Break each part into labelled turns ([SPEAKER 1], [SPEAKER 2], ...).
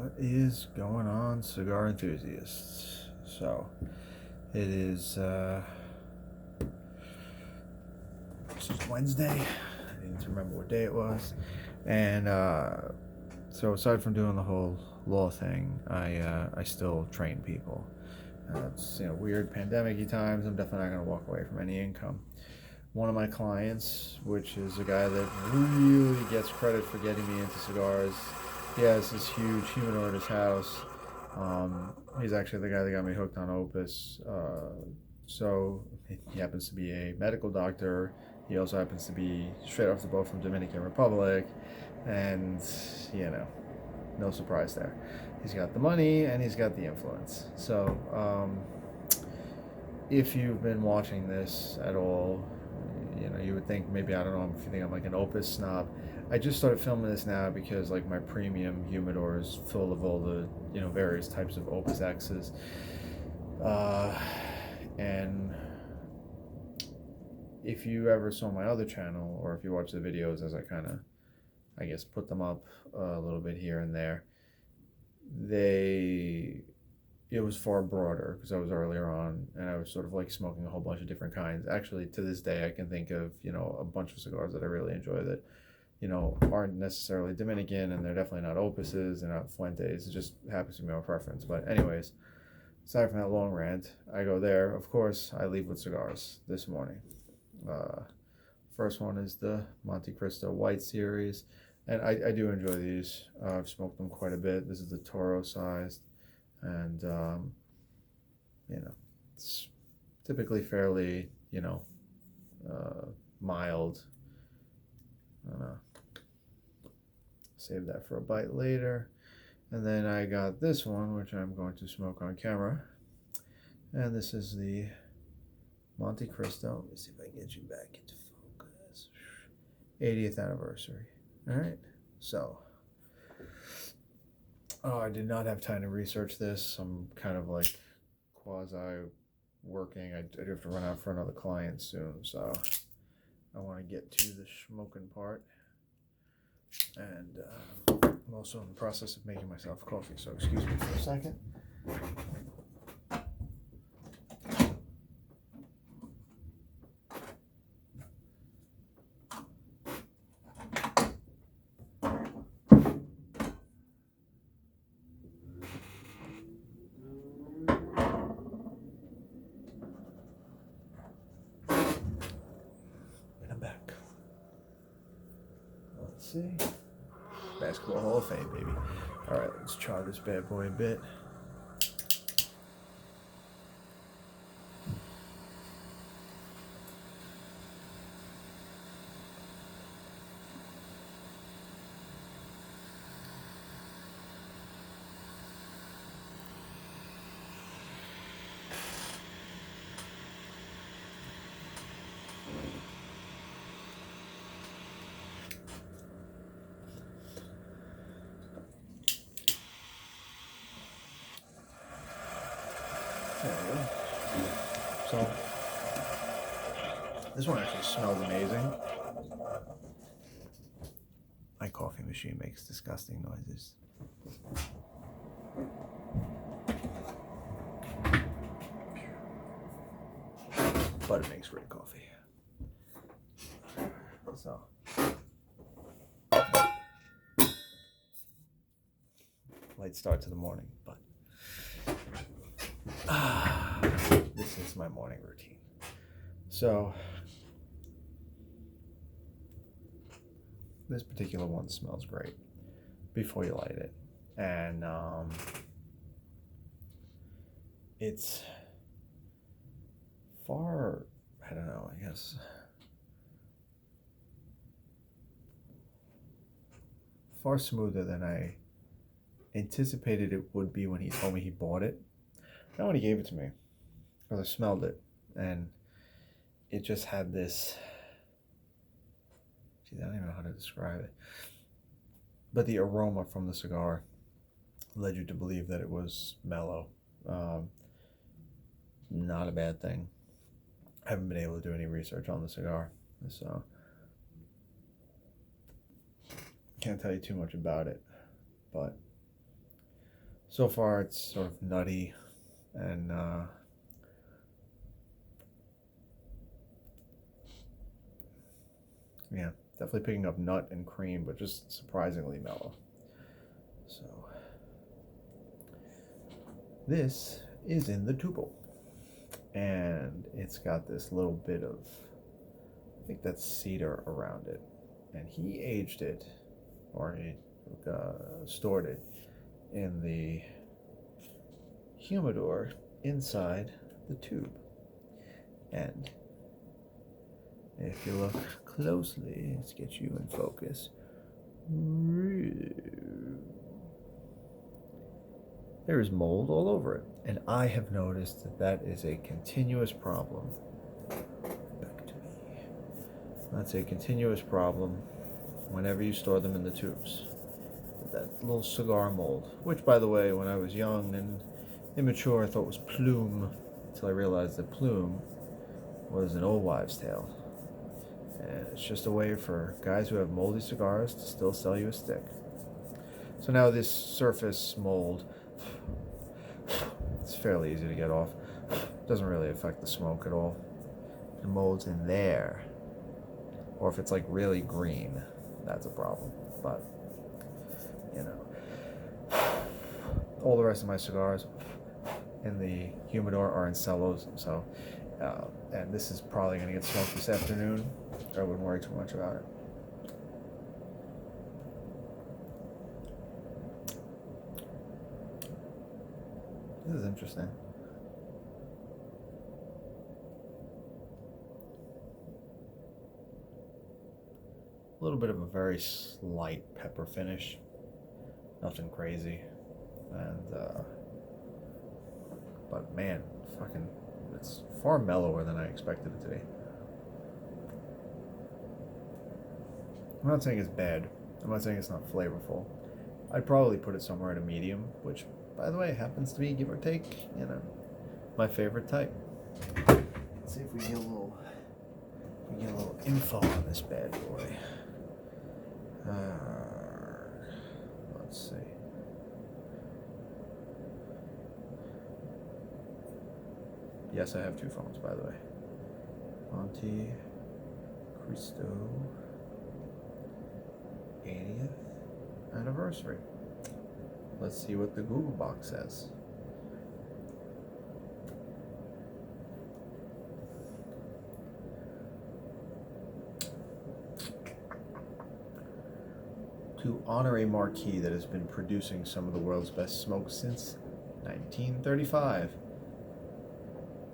[SPEAKER 1] What is going on, cigar enthusiasts? So, it is, this is Wednesday. I need to remember what day it was. And, so aside from doing the whole law thing, I still train people. It's, weird pandemic-y times. I'm definitely not going to walk away from any income. One of my clients, which is a guy that really gets credit for getting me into cigars. He has this huge humidor at his house. He's actually the guy that got me hooked on Opus. So he happens to be a medical doctor. He also happens to be straight off the boat from Dominican Republic. And, no surprise there. He's got the money and he's got the influence. So if you've been watching this at all, you would think maybe, I don't know, if you think I'm like an Opus snob. I just started filming this now because like my premium humidor is full of all the various types of Opus X's, and if you ever saw my other channel, or if you watch the videos as I kind of, I guess, put them up a little bit here and there, it was far broader because I was earlier on and I was sort of like smoking a whole bunch of different kinds. Actually, to this day, I can think of, a bunch of cigars that I really enjoy that, aren't necessarily Dominican, and they're definitely not Opuses, they're not Fuentes. It just happens to be my preference. But anyways, aside from that long rant, I go there. Of course, I leave with cigars this morning. First one is the MonteCristo White Series, and I do enjoy these. I've smoked them quite a bit. This is the Toro sized. And it's typically fairly mild. Save that for a bite later. And then I got this one, which I'm going to smoke on camera, and this is the MonteCristo. Let me see if I can get you back into focus. 80th anniversary. All right, so I did not have time to research this. I'm kind of like quasi working. I do have to run out for another client soon, so I want to get to the smoking part. And I'm also in the process of making myself coffee, so excuse me for a second. See, Basketball Hall of Fame, baby. All right, let's try this bad boy a bit. There we go. So, this one actually smells amazing. My coffee machine makes disgusting noises. But it makes great coffee. So, light start to the morning, but this is my morning routine. So this particular one smells great before you light it, and it's far, I don't know, I guess far smoother than I anticipated it would be when he told me he bought it. Not when he gave it to me, because I smelled it, and it just had this, I don't even know how to describe it, but the aroma from the cigar led you to believe that it was mellow. Not a bad thing. I haven't been able to do any research on the cigar, so can't tell you too much about it, but So far, it's sort of nutty and yeah, definitely picking up nut and cream, but just surprisingly mellow. So this is in the tubo, and it's got this little bit of, I think that's cedar around it, and he aged it, or he stored it in the humidor inside the tube. And if you look closely, let's get you in focus. There is mold all over it, and I have noticed that that is a continuous problem. Back to me. That's a continuous problem whenever you store them in the tubes. That little cigar mold, which, by the way, when I was young and immature, I thought was plume, until I realized that plume was an old wives' tale. And it's just a way for guys who have moldy cigars to still sell you a stick. So now this surface mold, it's fairly easy to get off. Doesn't really affect the smoke at all. The mold's in there. Or if it's like really green, that's a problem. But, you know, all the rest of my cigars in the humidor are in cellos, so and this is probably going to get smoked this afternoon. I wouldn't worry too much about it. This is interesting. A little bit of a very slight pepper finish. Nothing crazy. And but man, fucking, it's far mellower than I expected it to be. I'm not saying it's bad. I'm not saying it's not flavorful. I'd probably put it somewhere at a medium, which, by the way, happens to be, give or take, you know, my favorite type. Let's see if we get a little info on this bad boy. Let's see. Yes, I have two phones, by the way. MonteCristo 80th anniversary. Let's see what the Google box says. To honor a marquee that has been producing some of the world's best smokes since 1935,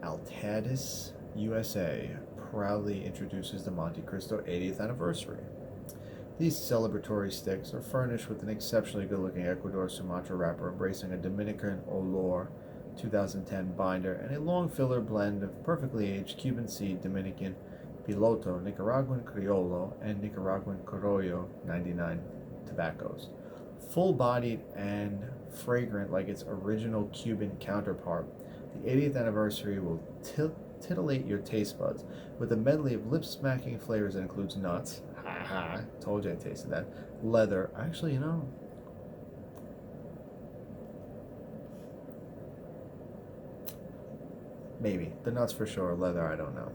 [SPEAKER 1] Altadis USA proudly introduces the MonteCristo 80th anniversary. These celebratory sticks are furnished with an exceptionally good-looking Ecuador Sumatra wrapper embracing a Dominican Olor 2010 binder and a long filler blend of perfectly aged Cuban seed Dominican Piloto, Nicaraguan Criollo, and Nicaraguan Corojo 99 tobaccos. Full-bodied and fragrant like its original Cuban counterpart, the 80th anniversary will titillate your taste buds with a medley of lip-smacking flavors that includes nuts. Ha! Told you I tasted that. Leather. Actually, you know, maybe. The nuts for sure. Leather, I don't know.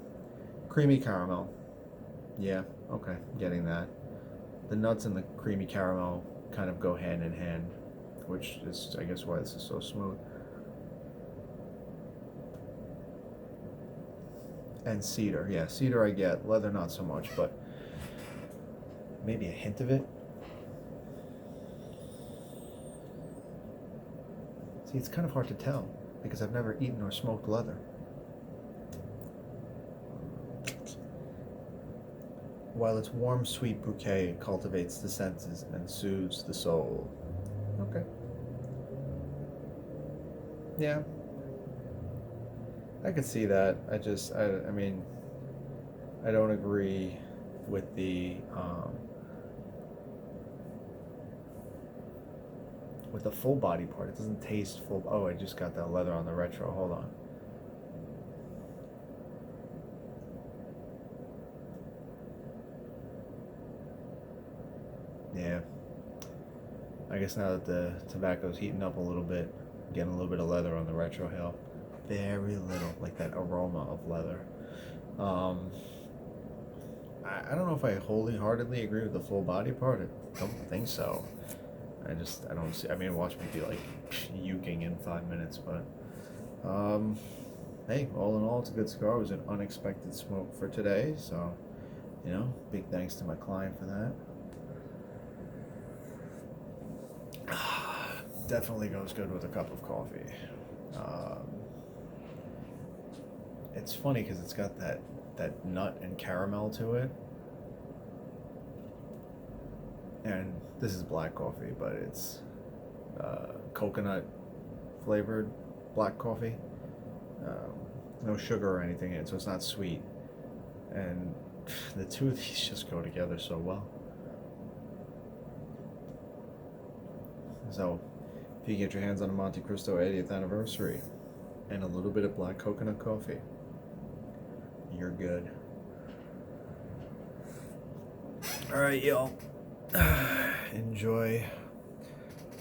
[SPEAKER 1] Creamy caramel. Yeah, okay. Getting that. The nuts and the creamy caramel kind of go hand in hand, which is, I guess, why this is so smooth. And cedar. Yeah, cedar I get. Leather not so much, but maybe a hint of it. See, it's kind of hard to tell because I've never eaten or smoked leather. While its warm, sweet bouquet cultivates the senses and soothes the soul. Okay. Yeah. I could see that. I mean, I don't agree with the full body part. It doesn't taste full. Oh, I just got that leather on the retro. Hold on. Yeah. I guess now that the tobacco's heating up a little bit, Getting a little bit of leather on the retro hill. Very little, like that aroma of leather. Um, I don't know if I wholeheartedly agree with the full body part. I don't think so. I don't see. I mean, watch me be like puking in 5 minutes, but hey, all in all, it's a good cigar. It was an unexpected smoke for today, so big thanks to my client for that. Definitely goes good with a cup of coffee. Um, it's funny because it's got that nut and caramel to it, and this is black coffee, but it's coconut flavored black coffee. Um, no sugar or anything in it, so it's not sweet. And the two of these just go together so well. So, if you get your hands on a MonteCristo 80th anniversary and a little bit of black coconut coffee, you're good. All right, y'all. Enjoy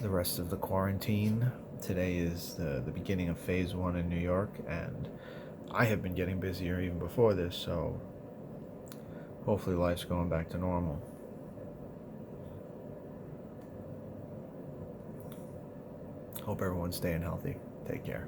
[SPEAKER 1] the rest of the quarantine. Today is the beginning of phase 1 in New York, and I have been getting busier even before this, so hopefully life's going back to normal. Hope everyone's staying healthy. Take care.